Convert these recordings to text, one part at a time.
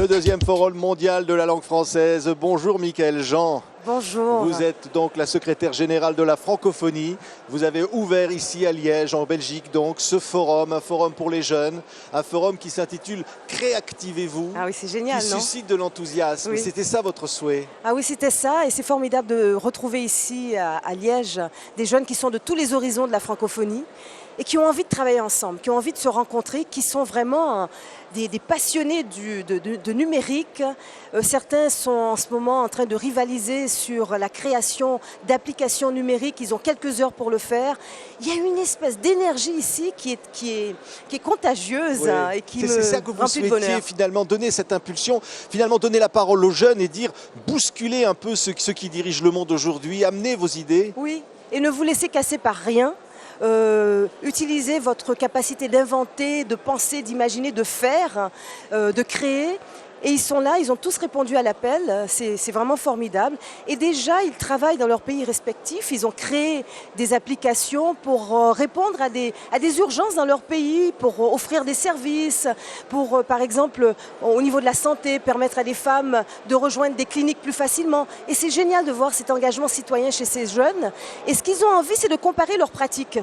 Le deuxième forum mondial de la langue française. Bonjour Michaëlle Jean. Bonjour. Vous êtes donc la secrétaire générale de la francophonie. Vous avez ouvert ici à Liège, en Belgique, donc ce forum, un forum pour les jeunes, un forum qui s'intitule Créactivez-vous. Ah oui, c'est génial, qui non? suscite de l'enthousiasme. Oui. C'était ça votre souhait? Ah oui, c'était ça, et c'est formidable de retrouver ici à Liège des jeunes qui sont de tous les horizons de la francophonie et qui ont envie de travailler ensemble, qui ont envie de se rencontrer, qui sont vraiment des passionnés de numérique. Certains sont en ce moment en train de rivaliser sur la création d'applications numériques. Ils ont quelques heures pour le faire. Il y a une espèce d'énergie ici qui est contagieuse, Oui. et qui me C'est ça que vous remplit de souhaitiez bonheur. finalement, donner cette impulsion, finalement donner la parole aux jeunes et dire, bousculer un peu ceux qui dirigent le monde aujourd'hui, amener vos idées. Oui, et ne vous laissez casser par rien. Utilisez votre capacité d'inventer, de penser, d'imaginer, de faire, de créer. Et ils sont là, ils ont tous répondu à l'appel, c'est vraiment formidable. Et déjà, ils travaillent dans leur pays respectifs, ils ont créé des applications pour répondre à des urgences dans leur pays, pour offrir des services, pour, par exemple, au niveau de la santé, permettre à des femmes de rejoindre des cliniques plus facilement. Et c'est génial de voir cet engagement citoyen chez ces jeunes. Et ce qu'ils ont envie, c'est de comparer leurs pratiques.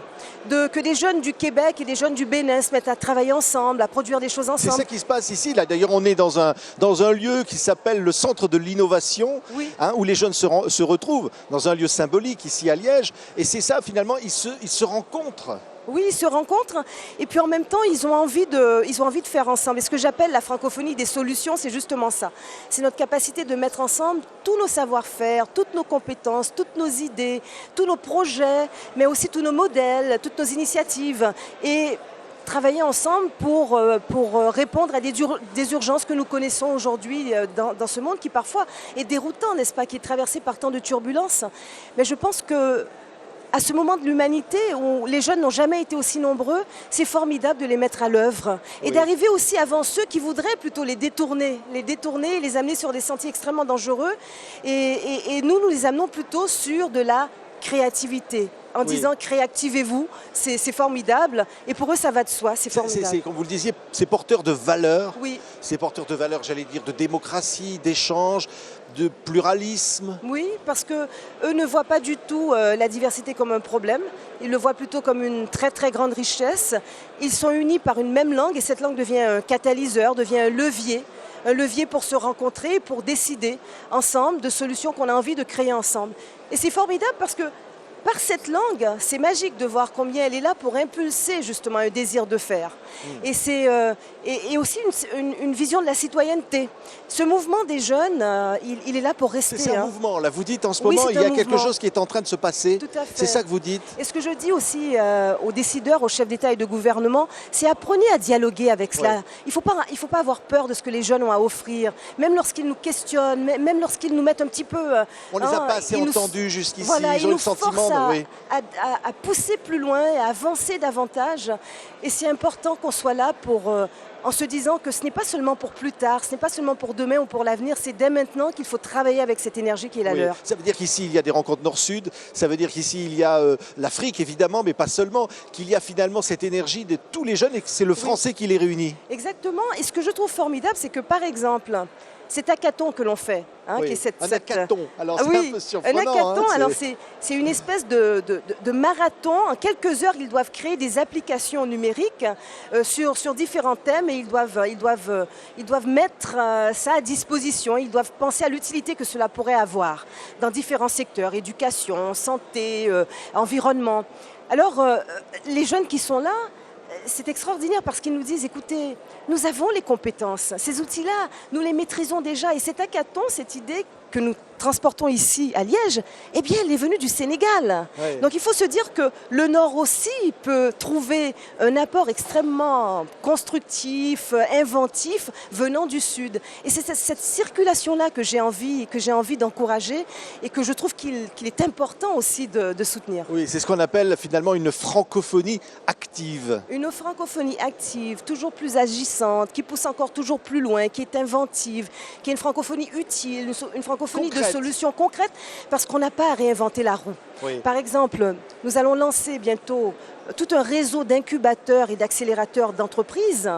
Que des jeunes du Québec et des jeunes du Bénin se mettent à travailler ensemble, à produire des choses ensemble. C'est ça qui se passe ici. Là, d'ailleurs, on est dans un lieu qui s'appelle le Centre de l'innovation, Oui. où les jeunes se retrouvent, dans un lieu symbolique ici à Liège. Et c'est ça, finalement, ils se rencontrent. Oui, ils se rencontrent et puis en même temps, ils ont envie de faire ensemble. Et ce que j'appelle la francophonie des solutions, c'est justement ça. C'est notre capacité de mettre ensemble tous nos savoir-faire, toutes nos compétences, toutes nos idées, tous nos projets, mais aussi tous nos modèles, toutes nos initiatives. Et travailler ensemble pour répondre à des urgences que nous connaissons aujourd'hui dans ce monde qui parfois est déroutant, n'est-ce pas, qui est traversé par tant de turbulences. Mais je pense que à ce moment de l'humanité où les jeunes n'ont jamais été aussi nombreux, c'est formidable de les mettre à l'œuvre et d'arriver aussi avant ceux qui voudraient plutôt les détourner, les amener sur des sentiers extrêmement dangereux. Et nous les amenons plutôt sur de la créativité. En disant créactivez-vous, c'est formidable. Et pour eux, ça va de soi, c'est formidable. Comme vous le disiez, c'est porteur de valeurs. Oui. C'est porteur de valeurs, j'allais dire, de démocratie, d'échange, de pluralisme. Oui, parce qu'eux ne voient pas du tout la diversité comme un problème. Ils le voient plutôt comme une très très grande richesse. Ils sont unis par une même langue et cette langue devient un catalyseur, devient un levier pour se rencontrer, pour décider ensemble de solutions qu'on a envie de créer ensemble. Et c'est formidable parce que par cette langue, c'est magique de voir combien elle est là pour impulser justement un désir de faire. Et c'est aussi une vision de la citoyenneté. Ce mouvement des jeunes, il est là pour rester. C'est un mouvement, là vous dites en ce Oui, moment, c'est il y a un quelque mouvement. chose qui est en train de se passer. Tout à fait. C'est ça que vous dites? Et ce que je dis aussi aux décideurs, aux chefs d'État et de gouvernement, c'est apprenez à dialoguer avec cela. Il faut pas avoir peur de ce que les jeunes ont à offrir, même lorsqu'ils nous questionnent, même lorsqu'ils nous mettent un petit peu... On les a pas assez entendus jusqu'ici, voilà, ils ont eu le sentiment à pousser plus loin et à avancer davantage. Et c'est important qu'on soit là en se disant que ce n'est pas seulement pour plus tard, ce n'est pas seulement pour demain ou pour l'avenir, c'est dès maintenant qu'il faut travailler avec cette énergie qui est la leur. Ça veut dire qu'ici il y a des rencontres nord-sud, ça veut dire qu'ici il y a l'Afrique évidemment, mais pas seulement, qu'il y a finalement cette énergie de tous les jeunes et que c'est le français qui les réunit. Exactement, et ce que je trouve formidable, c'est que par exemple, cet hackathon que l'on fait, qui est un hackathon, alors c'est un peu surprenant. Un hackathon, alors c'est une espèce de marathon. En quelques heures, ils doivent créer des applications numériques sur différents thèmes et ils doivent mettre ça à disposition. Ils doivent penser à l'utilité que cela pourrait avoir dans différents secteurs, éducation, santé, environnement. Alors, les jeunes qui sont là, c'est extraordinaire parce qu'ils nous disent, écoutez, nous avons les compétences, ces outils-là, nous les maîtrisons déjà. Et cet hackathon, cette idée que nous transportons ici à Liège, eh bien, elle est venue du Sénégal. Oui. Donc il faut se dire que le Nord aussi peut trouver un apport extrêmement constructif, inventif, venant du Sud. Et c'est cette circulation-là que j'ai envie d'encourager et que je trouve qu'il est important aussi de soutenir. Oui, c'est ce qu'on appelle finalement une francophonie active. Une francophonie active, toujours plus agissante, qui pousse encore toujours plus loin, qui est inventive, qui est une francophonie utile, une francophonie de solutions concrètes, parce qu'on n'a pas à réinventer la roue. Oui. Par exemple, nous allons lancer bientôt tout un réseau d'incubateurs et d'accélérateurs d'entreprises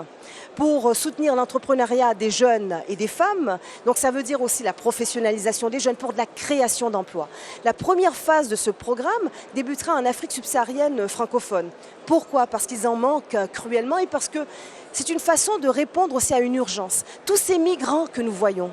pour soutenir l'entrepreneuriat des jeunes et des femmes. Donc ça veut dire aussi la professionnalisation des jeunes pour de la création d'emplois. La première phase de ce programme débutera en Afrique subsaharienne francophone. Pourquoi? Parce qu'ils en manquent cruellement et parce que c'est une façon de répondre aussi à une urgence. Tous ces migrants que nous voyons,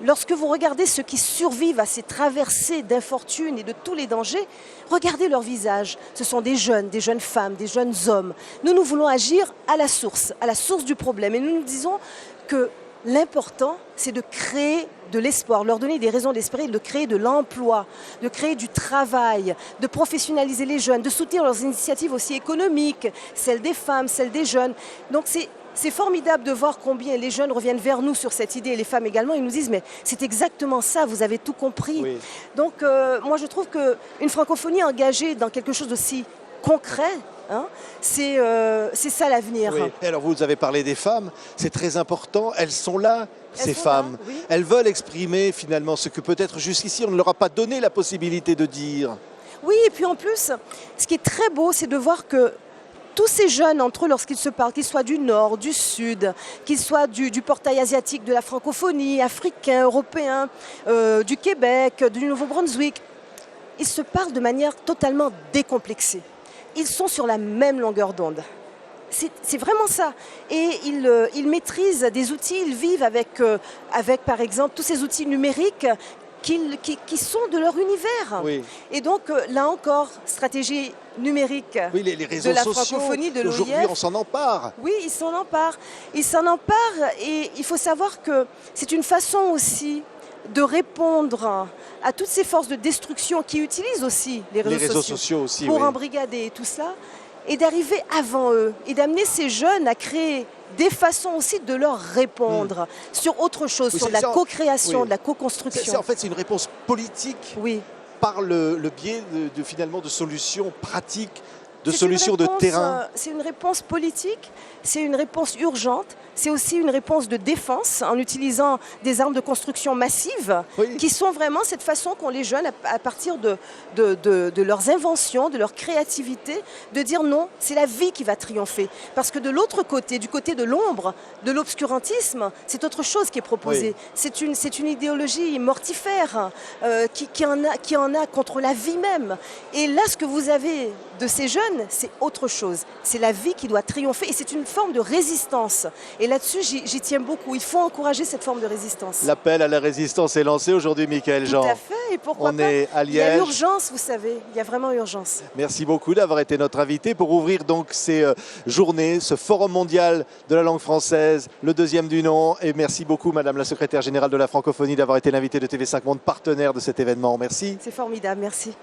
lorsque vous regardez ceux qui survivent à ces traversées d'infortune et de tous les dangers, regardez leur visage. Ce sont des jeunes femmes, des jeunes hommes. Nous voulons agir à la source du problème. Et nous nous disons que l'important, c'est de créer de l'espoir, leur donner des raisons d'espérer, de créer de l'emploi, de créer du travail, de professionnaliser les jeunes, de soutenir leurs initiatives aussi économiques, celles des femmes, celles des jeunes. Donc c'est formidable de voir combien les jeunes reviennent vers nous sur cette idée, et les femmes également, ils nous disent mais c'est exactement ça, vous avez tout compris. Oui. Donc moi je trouve qu'une francophonie engagée dans quelque chose d'aussi concret, hein, c'est ça l'avenir. Oui. Alors vous avez parlé des femmes, c'est très important, elles sont là. Ces femmes, oui. Elles veulent exprimer finalement ce que peut-être jusqu'ici on ne leur a pas donné la possibilité de dire. Oui, et puis en plus, ce qui est très beau, c'est de voir que tous ces jeunes entre eux, lorsqu'ils se parlent, qu'ils soient du Nord, du Sud, qu'ils soient du portail asiatique, de la francophonie, africain, européen, du Québec, du Nouveau-Brunswick, ils se parlent de manière totalement décomplexée. Ils sont sur la même longueur d'onde. C'est vraiment ça. Et ils maîtrisent des outils, ils vivent avec par exemple, tous ces outils numériques qui sont de leur univers. Oui. Et donc, là encore, stratégie numérique oui, les réseaux de la sociaux, francophonie, de l'OIF. aujourd'hui, on s'en empare. Oui, ils s'en emparent. Ils s'en emparent et il faut savoir que c'est une façon aussi de répondre à toutes ces forces de destruction qui utilisent aussi les réseaux sociaux aussi, pour oui. embrigader tout cela, et d'arriver avant eux et d'amener ces jeunes à créer des façons aussi de leur répondre sur autre chose, Oui, sur de la co-création, oui. de la co-construction. En fait, c'est une réponse politique Oui. par le biais finalement de solutions pratiques, de solutions de terrain. C'est une réponse politique, c'est une réponse urgente, c'est aussi une réponse de défense en utilisant des armes de construction massives Oui. qui sont vraiment cette façon qu'ont les jeunes à partir de leurs inventions, de leur créativité, de dire non, c'est la vie qui va triompher. Parce que de l'autre côté, du côté de l'ombre, de l'obscurantisme, c'est autre chose qui est proposé. Oui. C'est une idéologie mortifère qui en a contre la vie même. Et là, ce que vous avez de ces jeunes, c'est autre chose. C'est la vie qui doit triompher et c'est une forme de résistance. Et là-dessus, j'y tiens beaucoup. Il faut encourager cette forme de résistance. L'appel à la résistance est lancé aujourd'hui, Michaël Jean. Tout à fait. Et pourquoi On pas? est à Il y a Liège. urgence, vous savez. Il y a vraiment urgence. Merci beaucoup d'avoir été notre invité pour ouvrir donc ces journées, ce forum mondial de la langue française, le deuxième du nom. Et merci beaucoup, Madame la secrétaire générale de la francophonie, d'avoir été l'invitée de TV5 Monde, partenaire de cet événement. Merci. C'est formidable. Merci.